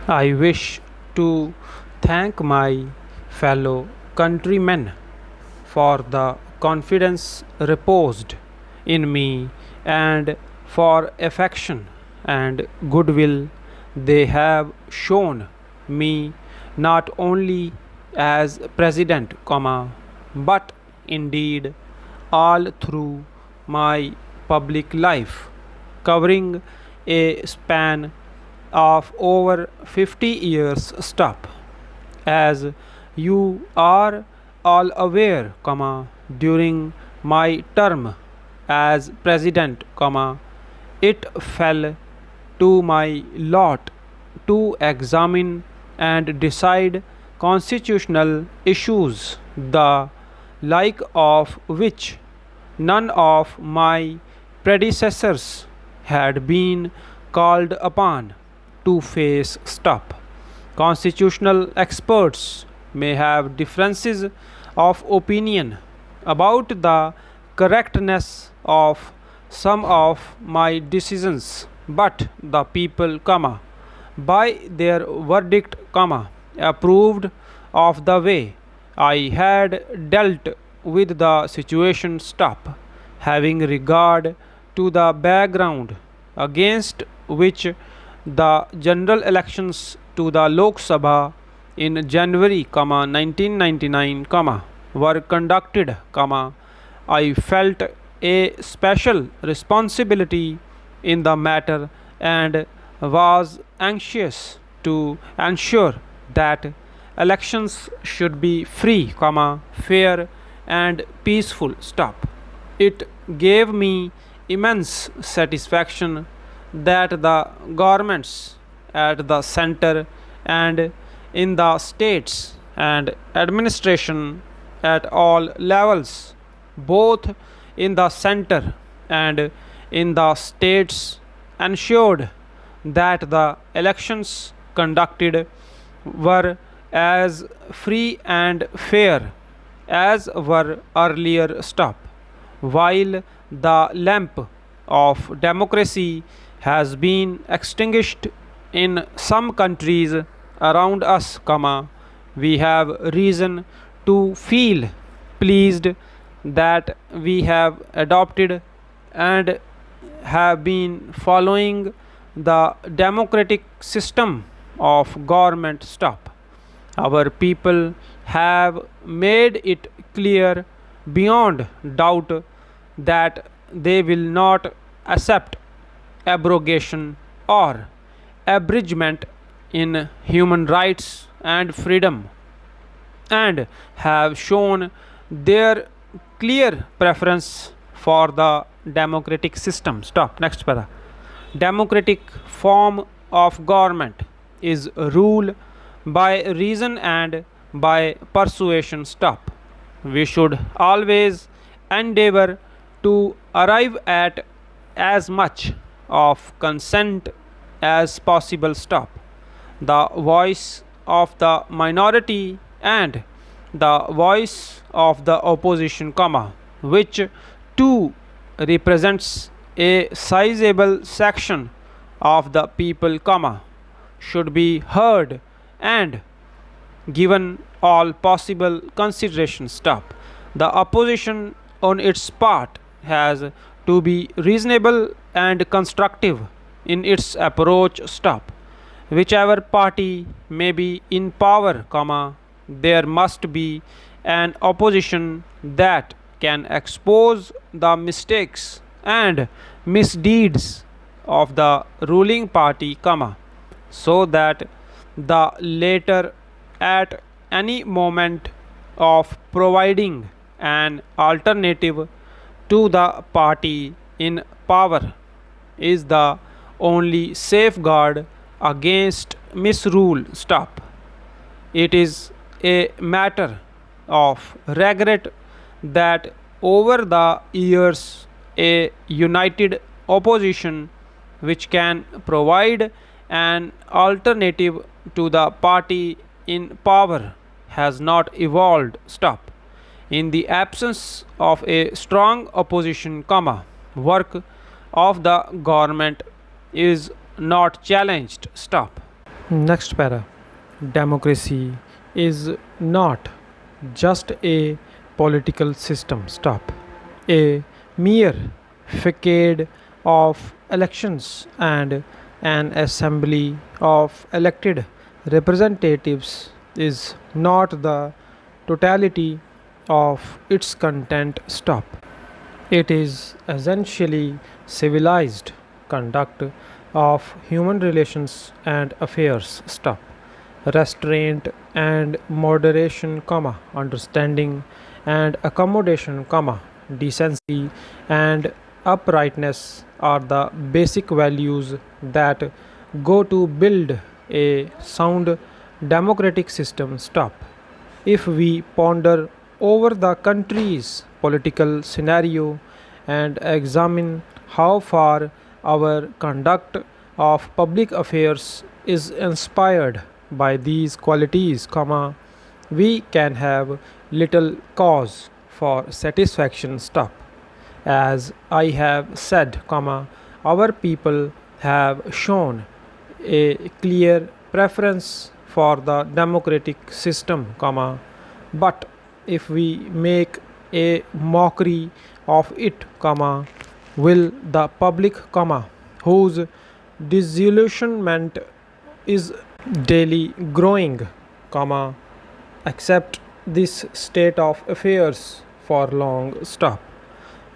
I wish to thank my fellow countrymen for the confidence reposed in me and for affection and goodwill they have shown me not only as president, but indeed all through my public life, covering a span of over 50 years. As you are all aware, during my term as president, it fell to my lot to examine and decide constitutional issues, the like of which none of my predecessors had been called upon to face. Constitutional experts may have differences of opinion about the correctness of some of my decisions, but the people, by their verdict, approved of the way I had dealt with the situation. Having regard to the background against which the general elections to the Lok Sabha in January, 1999, were conducted, I felt a special responsibility in the matter and was anxious to ensure that elections should be free, fair and peaceful. It gave me immense satisfaction that the governments at the center and in the states and administration at all levels, both in the center and in the states, ensured that the elections conducted were as free and fair as were earlier. While the lamp of democracy has been extinguished in some countries around us, we have reason to feel pleased that we have adopted and have been following the democratic system of government. Our people have made it clear beyond doubt that they will not accept abrogation or abridgment in human rights and freedom, and have shown their clear preference for the democratic system. Next para. Democratic form of government is rule by reason and by persuasion. We should always endeavor to arrive at as much of consent as possible. The voice of the minority and the voice of the opposition, which too represents a sizable section of the people, should be heard and given all possible consideration. The opposition on its part has to be reasonable and constructive in its approach. Whichever party may be in power, there must be an opposition that can expose the mistakes and misdeeds of the ruling party, so that the latter at any moment of providing an alternative to the party in power is the only safeguard against misrule. It is a matter of regret that over the years a united opposition which can provide an alternative to the party in power has not evolved. In the absence of a strong opposition, work of the government is not challenged. Next para. Democracy is not just a political system. Stop. A mere facade of elections and an assembly of elected representatives is not the totality of its content. Stop. It is essentially civilized conduct of human relations and affairs. Stop. Restraint and moderation, comma, understanding and accommodation, comma, decency and uprightness are the basic values that go to build a sound democratic system. Stop. If we ponder over the country's political scenario and examine how far our conduct of public affairs is inspired by these qualities, comma, we can have little cause for satisfaction. Stop. As I have said, comma, our people have shown a clear preference for the democratic system, comma, but if we make a mockery of it, comma, will the public, comma, whose disillusionment is daily growing, comma, accept this state of affairs for long? Stop.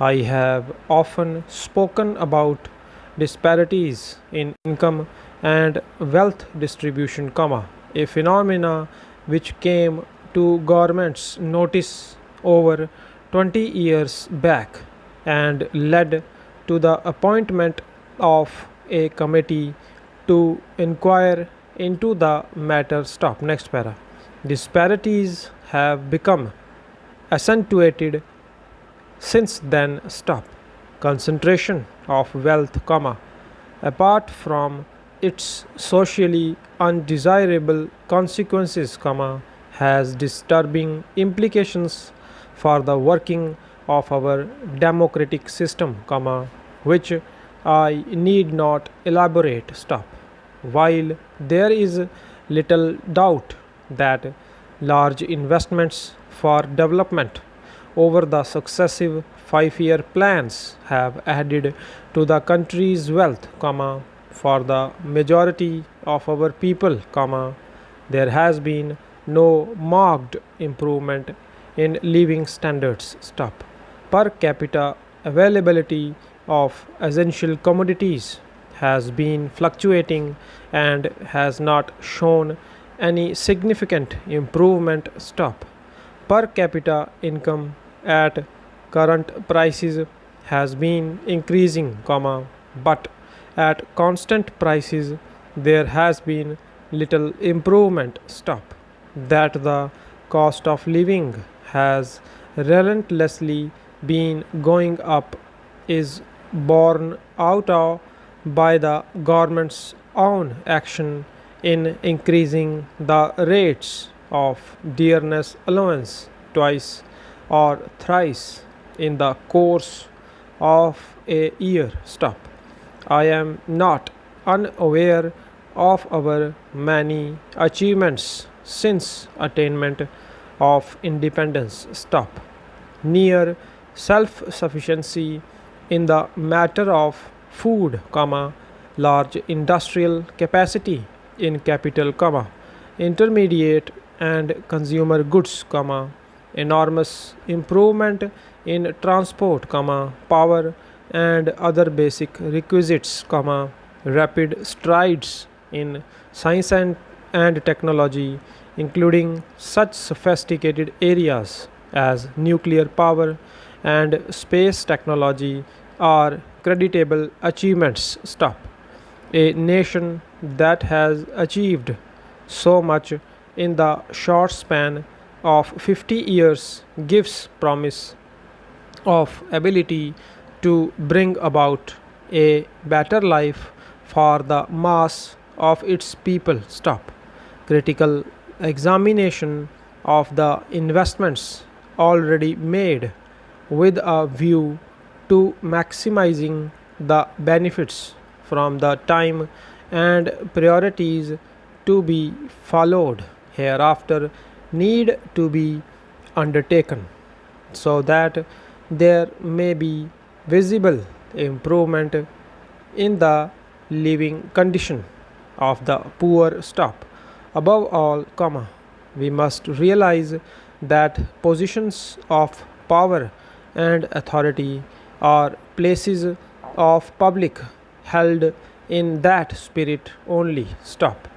I have often spoken about disparities in income and wealth distribution, comma, a phenomena which came to government's notice over 20 years back and led to the appointment of a committee to inquire into the matter. Stop. Next para. Disparities have become accentuated since then. Stop. Concentration of wealth, comma, apart from its socially undesirable consequences, comma, has disturbing implications for the working of our democratic system, comma, which I need not elaborate. Stop. While there is little doubt that large investments for development over the successive 5-year plans have added to the country's wealth, comma, for the majority of our people, comma, there has been no marked improvement in living standards. Stop. Per capita availability of essential commodities has been fluctuating and has not shown any significant improvement. Stop. Per capita income at current prices has been increasing, comma, but at constant prices there has been little improvement. Stop. That the cost of living has relentlessly been going up is borne out of by the government's own action in increasing the rates of dearness allowance twice or thrice in the course of a year. Stop. I am not unaware of our many achievements since attainment of independence. Stop. Near self-sufficiency in the matter of food, comma, large industrial capacity in capital, comma, intermediate and consumer goods, comma, enormous improvement in transport, comma, power and other basic requisites, comma, rapid strides in science and technology, including such sophisticated areas as nuclear power and space technology, are creditable achievements. Stop. A nation that has achieved so much in the short span of 50 years gives promise of ability to bring about a better life for the mass of its people. Stop. Critical examination of the investments already made with a view to maximizing the benefits from the time and priorities to be followed hereafter need to be undertaken so that there may be visible improvement in the living condition of the poor. Stop. Above all, comma, we must realize that positions of power and authority are places of public held in that spirit only. Stop.